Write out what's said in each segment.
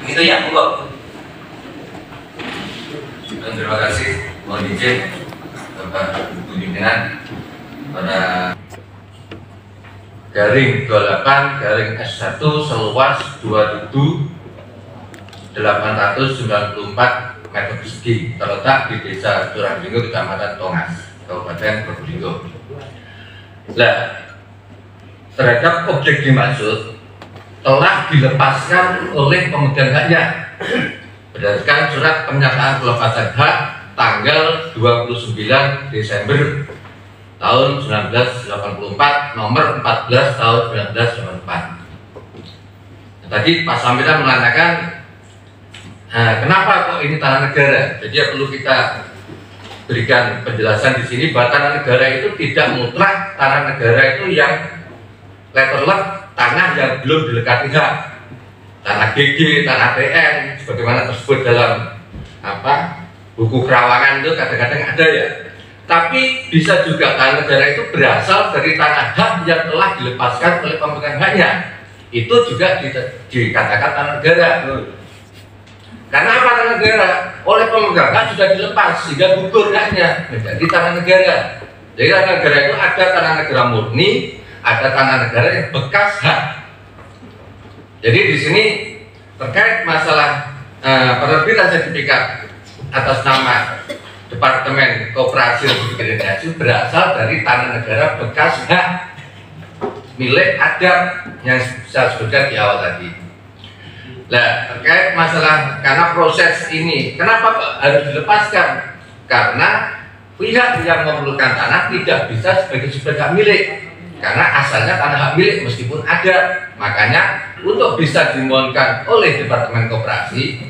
Begitu ya, monggo. Terima kasih, mohon izin Bapak Ibu pimpinan pada garing 28 garing S1 seluas 2.894 meter persegi terletak di Desa Curandingo, Kecamatan Tongas, Kabupaten Probolinggo. Nah, terhadap objek dimaksud telah dilepaskan oleh pemegang haknya berdasarkan surat pernyataan pelepasan hak tanggal 29 Desember tahun 1984 nomor 14 tahun 1984. Tadi Pak Samira mengatakan kenapa kok ini tanah negara? Jadi perlu kita berikan penjelasan di sini bahwa tanah negara itu tidak mutlak tanah negara itu yang letterlek tanah yang belum dilekati hak, tanah GG, tanah TN, sebagaimana tersebut dalam buku kerawangan itu kadang-kadang ada ya. Tapi bisa juga tanah negara itu berasal dari tanah hak yang telah dilepaskan oleh pemegang haknya. Itu juga dikatakan tanah negara. Karena apa tanah negara? Oleh pemegang hak sudah dilepas sehingga gugur haknya menjadi tanah negara. Jadi tanah negara itu ada tanah negara murni, ada tanah negara yang bekas hak. Jadi di sini terkait masalah penerbitan sertifikat atas nama Departemen Koperasi Republik Indonesia berasal dari tanah negara bekas hak milik adat yang saya sebutkan di awal tadi. Nah, terkait masalah karena proses ini, kenapa harus dilepaskan? Karena pihak yang memerlukan tanah tidak bisa sebagai sumber hak milik, karena asalnya tanah hak milik meskipun ada. Makanya untuk bisa dimohonkan oleh Departemen Koperasi,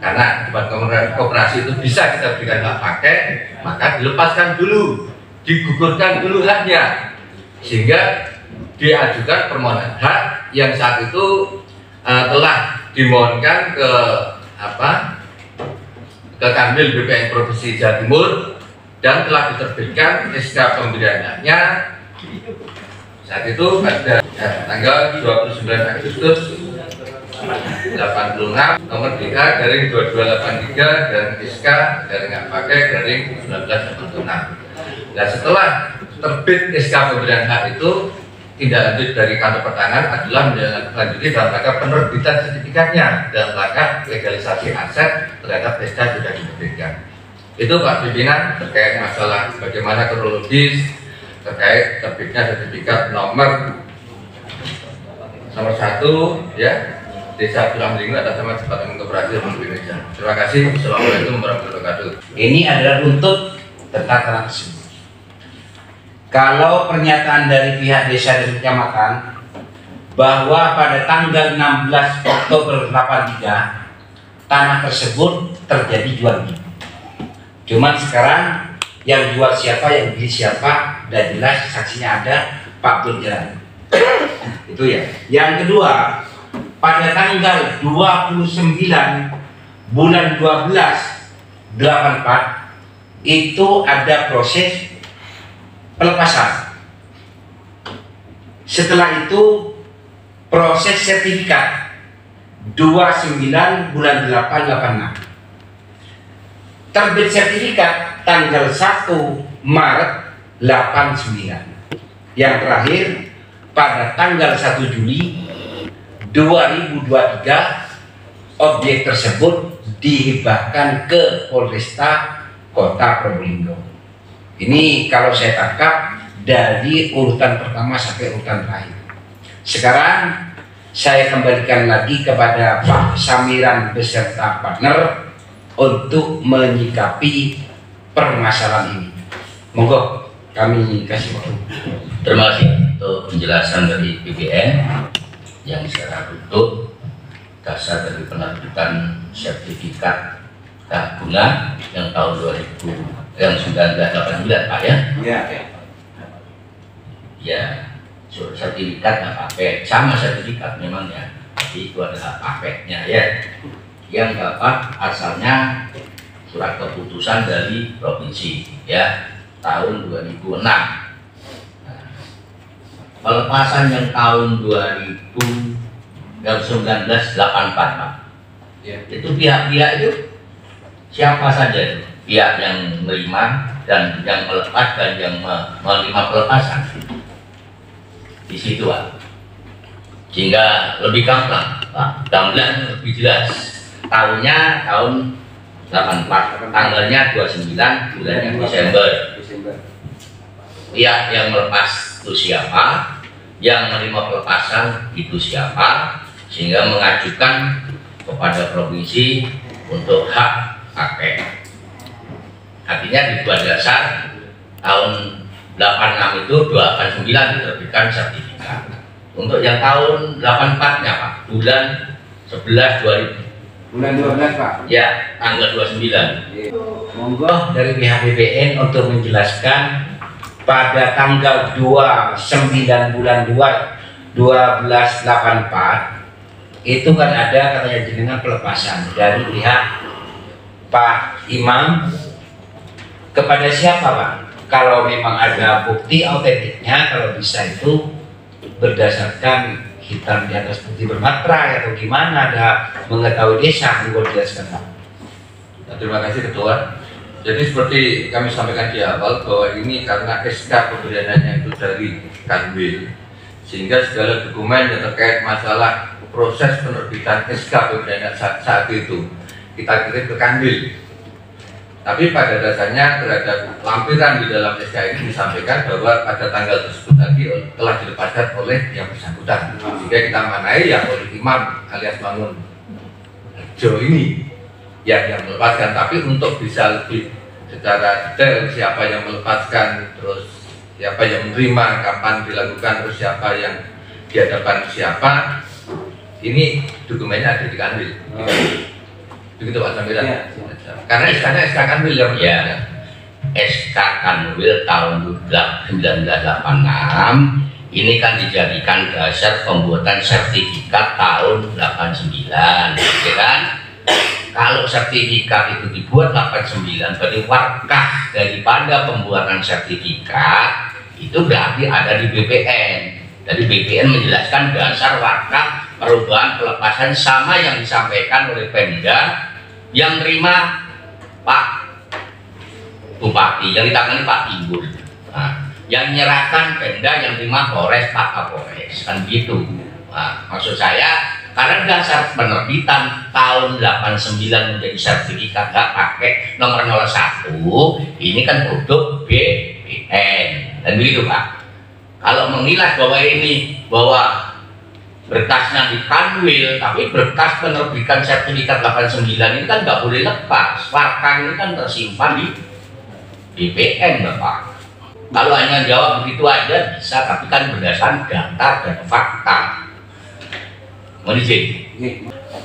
karena Departemen Koperasi itu bisa kita berikan hak pakai, maka dilepaskan dulu, digugurkan dulu haknya, sehingga diajukan permohonan hak yang saat itu telah dimohonkan ke Kanwil BPN Provinsi Jawa Timur dan telah diterbitkan SK pemberian haknya saat itu pada tanggal 29 Agustus 86 nomor DK garing 2283 dan SK garing hak pakai garing 1986. Nah, setelah terbit SK pemberian hak itu, tindak lanjut dari kantor pertanahan adalah menindaklanjuti dalam rangka penerbitan sertifikatnya dalam rangka legalisasi aset terhadap SK sudah diterbitkan. Itu Pak Pimpinan terkait masalah bagaimana kronologis terkait terbitnya sertifikat nomor 1 ya Desa Curandingo atas nama Departemen Koperasi Republik Indonesia. Terima kasih. Assalamualaikum warahmatullahi wabarakatuh. Ini adalah runtut tentang tanah tersebut. Kalau pernyataan dari pihak desa dan kecamatan bahwa pada tanggal 16 Oktober 83 tanah tersebut terjadi jual beli. Cuman sekarang yang jual siapa, yang beli siapa, dan jelas saksinya ada Pak Bunjalan. Itu ya. Yang kedua, pada tanggal 29 bulan 12 84 itu ada proses pelepasan. Setelah itu proses sertifikat 29 bulan 886. Terbit sertifikat tanggal 1 Maret 89. Yang terakhir pada tanggal 1 Juli 2023 objek tersebut dihibahkan ke Polresta Kota Probolinggo. Ini kalau saya tangkap dari urutan pertama sampai urutan terakhir. Sekarang saya kembalikan lagi kepada Pak Samiran beserta partner untuk menyikapi permasalahan ini. Monggo kami kasih waktu. Terima kasih untuk penjelasan dari BPN yang secara utuh dasar dari penerbitan sertifikat hak guna yang tahun 1989 Pak ya. Ya. Ya, sertifikat hak pakai sama sertifikat memang ya, tapi itu ada hak pakainya ya. Yang dapat asalnya surat keputusan dari provinsi ya tahun 2006. Pelepasan yang tahun 1984 Pak, Itu pihak-pihak itu siapa saja itu? Pihak yang menerima dan yang melepas dan yang menerima pelepasan. Di situ Pak. Sehingga lebih gampang Pak. Gambaran lebih jelas. Tahunnya tahun 84, tanggalnya 29, bulannya Desember. Pihak yang melepas itu siapa, yang menerima pelepasan itu siapa, sehingga mengajukan kepada provinsi untuk hak pakai. Artinya di dua dasar tahun 86 itu 289 diterbitkan sertifikat. Untuk yang tahun 84-nya Pak, bulan 11 2000. Bulan 12 Pak. Ya, tanggal 29. Monggo dari pihak BPN untuk menjelaskan pada tanggal 29 bulan 2 1284 itu kan ada katanya jenengan pelepasan dari pihak Pak Imam kepada siapa Pak? Kalau memang ada bukti autentiknya, kalau bisa itu berdasarkan hitam di atas putih bermatra atau gimana, ada mengetahui desa, monggo jelaskan Pak. Nah, terima kasih Ketua. Jadi seperti kami sampaikan di awal bahwa ini karena SK pemberiannya itu dari Kanwil, sehingga segala dokumen yang terkait masalah proses penerbitan SK pemberian saat itu kita kirim ke Kanwil. Tapi pada dasarnya terhadap lampiran di dalam SK ini disampaikan bahwa pada tanggal tersebut tadi telah dilepaskan oleh yang bersangkutan, sehingga kita manai ya oleh Imam alias Mangun Jo ini yang melepaskan. Tapi untuk bisa lebih secara detail siapa yang melepaskan, terus siapa yang menerima, kapan dilakukan, terus siapa yang di hadapan siapa, ini dokumennya ada di Kanwil. Begitu Pak Sambiran. Ya. Karena SK-nya SK Kanwil yang ya. SK Kanwil tahun 1986 ini kan dijadikan dasar pembuatan sertifikat tahun 89, ya kan? Kalau sertifikat itu dibuat 89, berarti wakaf daripada pembuatan sertifikat itu berarti ada di BPN. Jadi BPN menjelaskan dasar wakaf perubahan pelepasan sama yang disampaikan oleh Pemda yang terima Pak Bupati, yang ditangani Pak Ibu. Nah, yang menyerahkan Pemda yang terima Polres Pak Kapolres, kan gitu. Nah, maksud saya karena dasar penerbitan tahun 89 menjadi sertifikat hak pakai nomor 01 ini kan produk BPN dan begitu Pak. Kalau mengilas bahwa ini bahwa berkasnya di Kanwil, tapi berkas penerbitan sertifikat 89 ini kan nggak boleh lepas. Warkang ini kan tersimpan di BPN Bapak. Kalau hanya jawab begitu aja bisa, tapi kan berdasarkan data dan fakta. Mohon izin.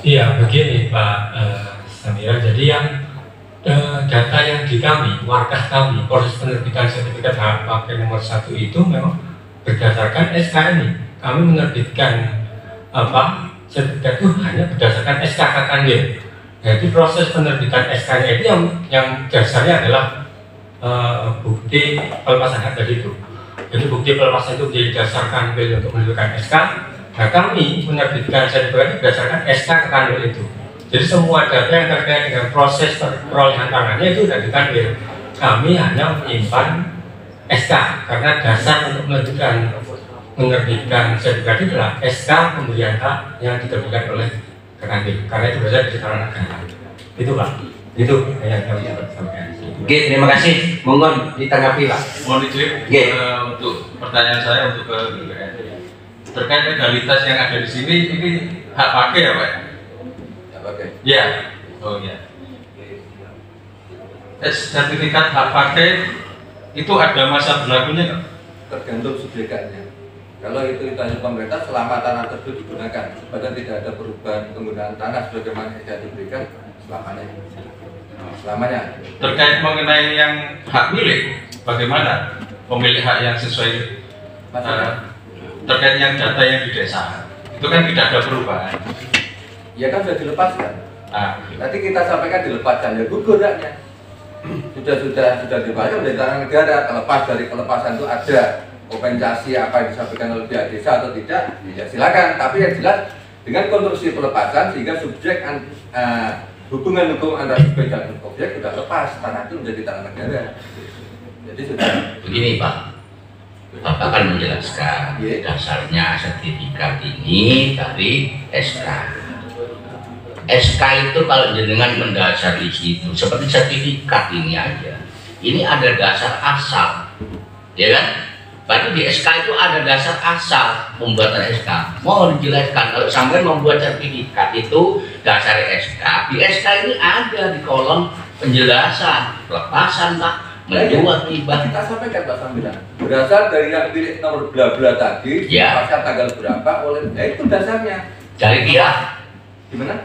Iya, begini Pak Samira. Jadi yang data yang di kami, warkah kami, proses penerbitan sertifikat hak pakai nomor 1 itu memang berdasarkan SK ini. Kami menerbitkan sertifikat itu hanya berdasarkan SK Kanwil. Jadi proses penerbitan SK-nya itu yang dasarnya adalah bukti pelepasan hak tadi itu. Jadi bukti pelepasan itu menjadi dasar Kanwil untuk menerbitkan SK. Nah, kami menerbitkan sertifikat itu berdasarkan SK Kanwil itu. Jadi semua data yang terkait dengan proses perolehan tangannya itu sudah di Kanwil. Kami hanya menyimpan SK karena dasar untuk menerbitkan sertifikat itu adalah SK pemberian hak yang diterbitkan oleh Kanwil. Karena itu berasal dari Tata Negara. Itu Pak. Itu yang kami sampaikan. Oke, terima kasih. Monggo ditanggapi Pak. Mohon izin untuk pertanyaan saya untuk ke BPN terkait legalitas yang ada di sini, ini hak pakai ya Pak? Hak pakai. Ya. Oh ya. Sertifikat hak pakai itu ada masa berlakunya nggak? Tergantung subjeknya. Kalau itu ditanya pemerintah selama tanah tersebut digunakan, padahal tidak ada perubahan penggunaan tanah sebagaimana yang diberikan selamanya. Terkait mengenai yang hak milik, bagaimana pemilik hak yang sesuai terkait yang data yang di desa itu kan tidak ada perubahan. Ya kan sudah dilepaskan. Nanti kita sampaikan dilepaskan ya gugur haknya. Sudah dibayar dari tanah negara. Terlepas dari pelepasan itu ada kompensasi apa yang disampaikan oleh pihak desa atau tidak, ya silakan. Tapi yang jelas dengan konstruksi pelepasan sehingga subjek hubungan hukum antara subjek dan objek sudah lepas, tanah itu menjadi tanah negara. Jadi sudah begini Pak, Bapak kan menjelaskan dasarnya sertifikat ini dari SK. SK itu kalau jenengan mendasari situ seperti sertifikat ini aja. Ini ada dasar asal, ya kan? Berarti di SK itu ada dasar asal pembuatan SK. Mohon dijelaskan kalau sampai membuat sertifikat itu dasar SK. Di SK ini ada di kolom penjelasan pelepasan Pak, menjual hibah. Kita sampaikan Pak Sambilan. Berasal dari yang milik nomor bla bla tadi, ya. pasal tanggal berapa oleh itu dasarnya. Dari pihak gimana?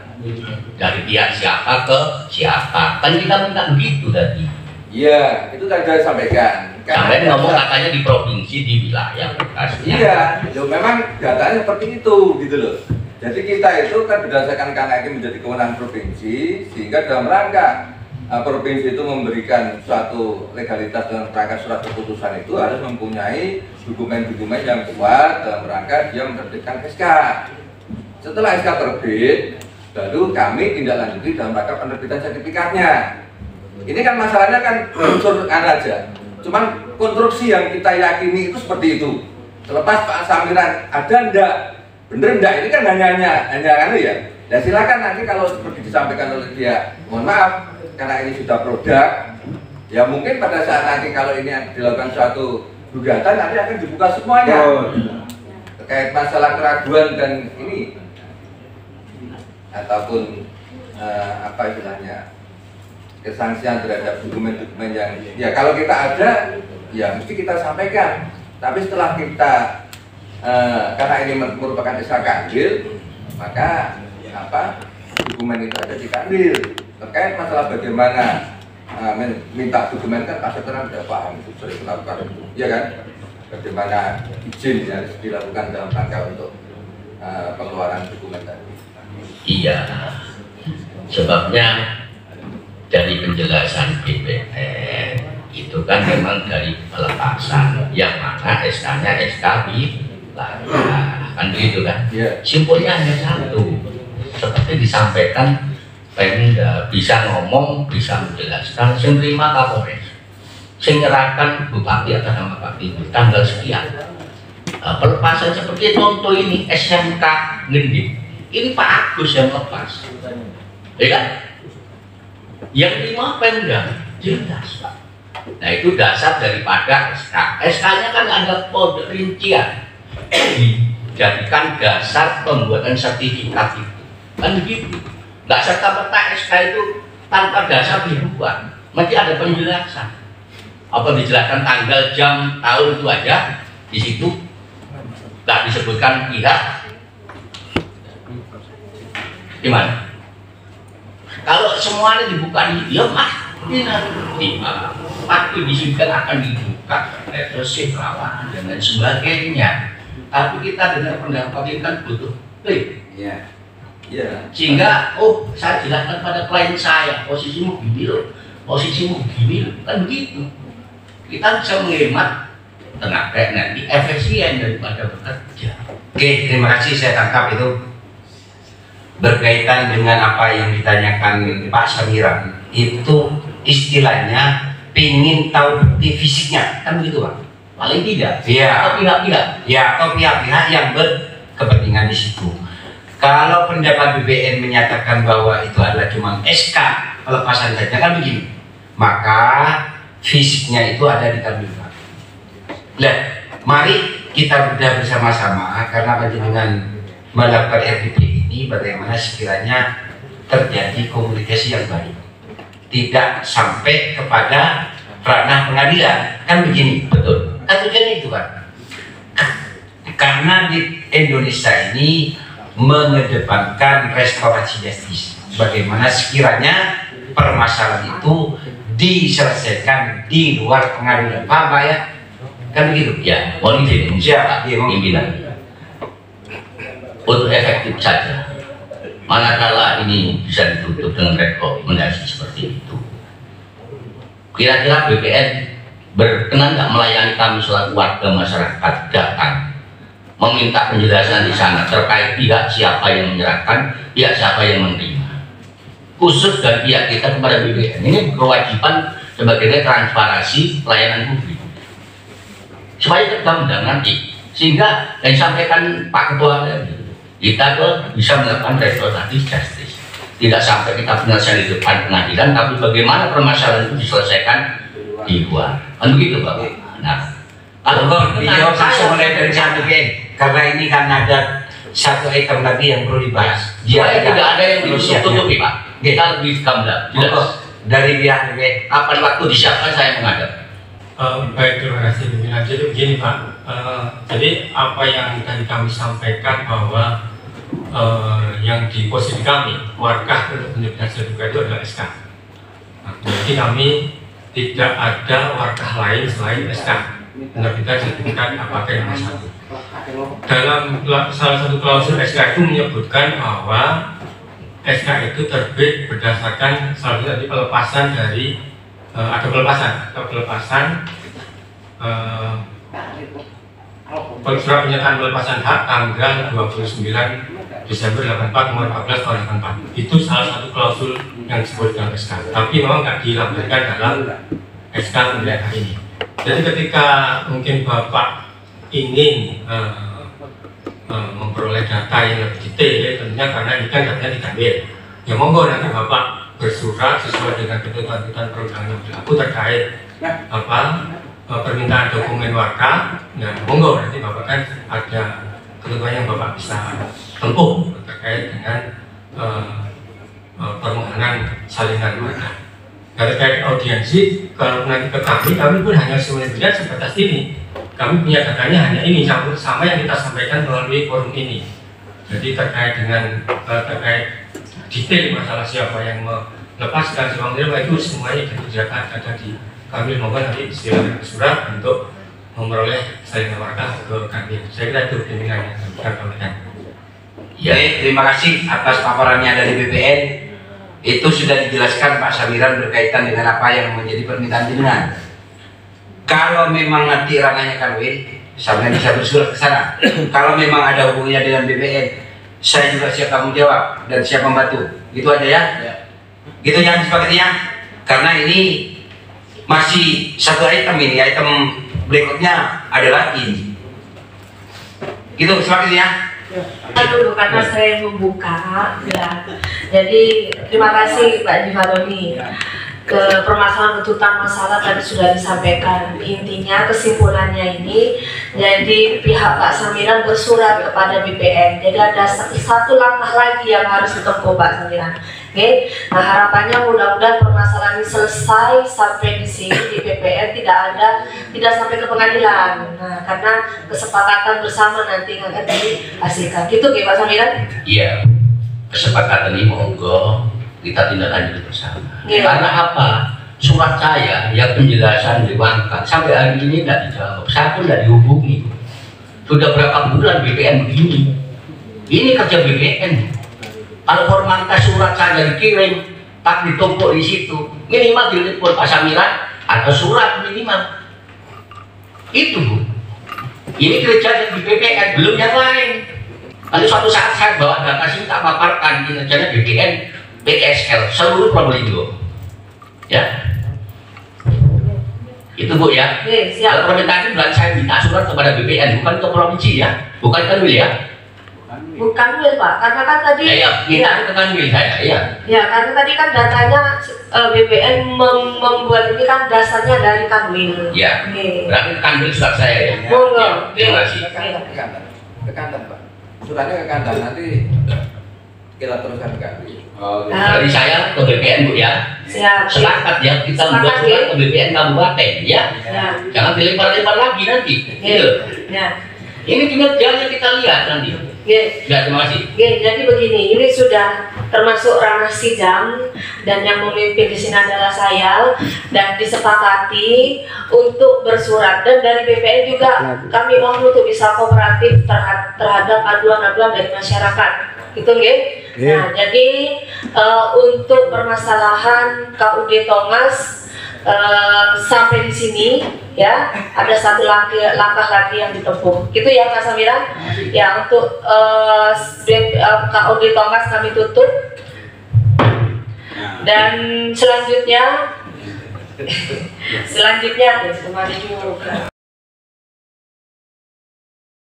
Dari pihak siapa ke siapa? Kan kita minta begitu tadi. Iya, itu tadi saya sampaikan. Sampai ngomong katanya di provinsi, di wilayah bekasnya. Iya, memang datanya seperti itu gitu loh. Jadi kita itu kan berdasarkan karena ini menjadi kewenangan provinsi, sehingga dalam rangka provinsi itu memberikan suatu legalitas dalam rangka surat keputusan itu harus mempunyai dokumen-dokumen yang kuat dalam rangka dia menerbitkan SK. Setelah SK terbit, baru kami tindak lanjuti dalam rangka penerbitan sertifikatnya. Ini kan masalahnya kan unsur aja. Cuman konstruksi yang kita yakini itu seperti itu. Selepas Pak Samiran ada ndak, bener ndak, ini kan hanya ya. Ya silakan nanti kalau seperti disampaikan oleh dia, mohon maaf karena ini sudah produk. Ya mungkin pada saat nanti kalau ini dilakukan suatu gugatan nanti akan dibuka semuanya. Terkait masalah keraguan dan ini ataupun apa istilahnya? Kesangsian terhadap dokumen-dokumen yang ya kalau kita ada ya mesti kita sampaikan, tapi setelah kita karena ini merupakan SK Kandil maka dokumen itu ada di Kandil. Terkait masalah bagaimana minta dokumen kan Pak Seteran sudah paham itu sering melakukan itu ya kan, bagaimana izin yang harus dilakukan dalam rangka untuk pengeluaran dokumen tadi. Iya, sebabnya dari penjelasan BPN itu kan memang dari pelepasan yang mana SK-nya SK wilayah kan begitu kan? Simpulnya hanya satu, seperti disampaikan Pemda bisa ngomong, bisa menjelaskan, sing terima Kapolres, sing nyerahkan Bupati atas nama Pak Ibu tanggal sekian. Pelepasan seperti contoh ini SMK Ngending, ini Pak Agus yang lepas, ya kan? Yang lima Pemda jelas Pak. Nah itu dasar daripada SK. SK-nya kan ada kode rincian, dijadikan dasar pembuatan sertifikat itu. Kan begitu. Nggak serta-merta SK itu tanpa dasar dibuat, mesti ada penjelasan. Apa dijelaskan tanggal, jam, tahun itu aja di situ. Nggak disebutkan pihak. Gimana? Kalau semuanya dibuka di ya mas, waktu disimpan akan dibuka, resip rawan dan lain sebagainya. Tapi kita dengar pendapat ini kan butuh klik, ya. Sehingga saya jelaskan pada klien saya posisimu gini loh, posisimu gini loh, kan begitu. Kita bisa menghemat tenaga nanti efisien daripada bekerja. Oke, terima kasih, saya tangkap itu. Berkaitan dengan apa yang ditanyakan Pak Samiran, itu istilahnya pingin tahu bukti fisiknya, kan begitu Pak? Paling tidak, ya. Atau pihak-pihak, ya, atau pihak-pihak yang berkepentingan di situ. Kalau pendapat BPN menyatakan bahwa itu adalah cuma SK pelepasan saja, kan begini, maka fisiknya itu ada di kami Pak. Nah, mari kita bedah bersama-sama karena dengan melakukan RDP ini bagaimana sekiranya terjadi komunikasi yang baik, tidak sampai kepada ranah pengadilan, kan begini, betul? Kan tujuannya itu Pak. Karena di Indonesia ini mengedepankan restorasi justice, bagaimana sekiranya permasalahan itu diselesaikan di luar pengadilan, paham Pak ya? Kan begitu? Ya, mohon izin, siapa? Pimpinan. Untuk efektif saja, manakala ini bisa ditutup dengan rekomendasi seperti itu, kira-kira BPN berkenan nggak melayani kami selaku warga masyarakat datang meminta penjelasan di sana terkait pihak siapa yang menyerahkan, pihak siapa yang menerima. Khusus dari pihak kita kepada BPN, ini kewajiban sebagai transparansi pelayanan publik. Supaya tergambar nanti, sehingga yang disampaikan Pak Ketua tadi, kita bisa melakukan restoratif justice. Tidak sampai kita penyelesaian di depan pengadilan, tapi bagaimana permasalahan itu diselesaikan di luar. Kan begitu Bapak. Nah, Kalau dijawab langsung oleh dari BPN, karena ini kan ada satu item lagi yang perlu dibahas. Supaya tidak ada yang ditutupi Pak. Kita lebih gamblang. Jelas. Dari pihak BPN, Kapan waktu disiapkan saya menghadap. Baik, terima kasih pimpinan. Jadi begini Pak, jadi apa yang tadi kami sampaikan bahwa yang di posisi kami, warkah untuk penerbitan sertifikat itu adalah SK. Nah, jadi kami tidak ada warkah lain selain SK, penerbitan sertifikat APK nomor 1. Dalam salah satu klausul SK itu menyebutkan bahwa SK itu terbit berdasarkan salah satu tadi pelepasan dari ada pelepasan surat pernyataan pelepasan hak tanggal 29 Desember 84 nomor 14 tahun 84. Itu salah satu klausul yang disebut dalam SK. Tapi memang nggak dilampirkan dalam SK pembelian hak ini. Jadi ketika mungkin Bapak ingin memperoleh data yang lebih detail, tentunya karena ini kan datanya diambil. Ya monggo nanti Bapak bersurat sesuai dengan ketentuan perundangan yang berlaku terkait permintaan dokumen warkah. Ya monggo nanti Bapak kan ada ketentuan yang Bapak bisa tempuh terkait dengan permohonan salinan warkah. Nah, terkait audiensi, kalau nanti ke kami pun hanya sebenarnya sebatas ini. Kami punya datanya hanya ini, campur sama yang kita sampaikan melalui forum ini. Jadi terkait dengan terkait detail masalah siapa yang melepaskan, siapa menerima, itu semuanya dikerjakan ada di kami. Mohon nanti silakan ke surat untuk memperoleh salinan warkah ke kami. Saya kira itu pimpinan yang kita sampaikan. Ya, terima kasih atas paparannya dari BPN. Itu sudah dijelaskan Pak Samiran berkaitan dengan apa yang menjadi permintaan jenengan. Kalau memang nanti ranahnya Kanwil, saya bisa bersurat ke sana. Kalau memang ada hubungannya dengan BPN, saya juga siap tanggung jawab dan siap membantu. Gitu aja ya. Gitu yang disepakatinya. Karena ini masih satu item ini, item berikutnya ada lagi. Gitu sepakatinya. Dulu karena saya membuka ya. Jadi terima kasih Pak Divaroni. Ke permasalahan tuntutan masalah tadi sudah disampaikan. Intinya kesimpulannya ini, jadi pihak Pak Samiran bersurat kepada BPN. Jadi ada satu langkah lagi yang harus ditempuh Pak Samiran. Oke, nah harapannya mudah-mudahan permasalahan ini selesai sampai di sini di BPN, tidak sampai ke pengadilan. Nah, karena kesepakatan bersama nanti akan dihasilkan. Gitu Pak Samiran? Iya, kesepakatan ini monggo kita tindak lanjut bersama. Karena apa? Surat saya yang penjelasan diwangkat sampai hari ini tidak dijawab. Saya pun tidak dihubungi. Sudah berapa bulan BPN begini? Ini kerja BPN. Kalau formalitas surat saya dikirim, tak ditumpuk di situ, minimal ditelepon Pak Samiran atau surat minimal. Itu Bu. Ini kerja di BPN, belum yang lain. Lalu suatu saat saya bawa data sini tak paparkan kinerjanya BPN, PSL seluruh Probolinggo. Ya. Itu Bu ya. Kalau permintaan itu saya minta surat kepada BPN, bukan ke provinsi ya, bukan ke Wil ya. Bukan Wil Pak, karena kan tadi minta ke Kanwil saya, ya. Ya, karena tadi kan datanya BPN membuat ini kan dasarnya dari Kanwil. Ya. Berarti Kanwil surat saya ya. Monggo. Terima kasih. Ke kantor Pak. Suratnya ke kantor, nanti kita teruskan ke Kanwil. Dari saya ke BPN Bu ya. Siap. Sepakat ya, kita membuat surat ke BPN Kabupaten ya. Jangan dilempar-lempar lagi nanti. Gitu. Ya. Ini kinerjanya kita lihat nanti. Ya, terima kasih. Jadi begini, ini sudah termasuk ranah sidang dan yang memimpin di sini adalah saya, dan disepakati untuk bersurat, dan dari BPN juga kami mohon untuk bisa kooperatif terhadap aduan-aduan dari masyarakat. Gitu nggih? Nah, jadi untuk permasalahan KUD Tongas sampai di sini ya, ada satu langkah lagi yang ditempuh. Gitu ya Kak Samira. Ya, untuk KOD Tongas kami tutup. Dan selanjutnya kemarin juga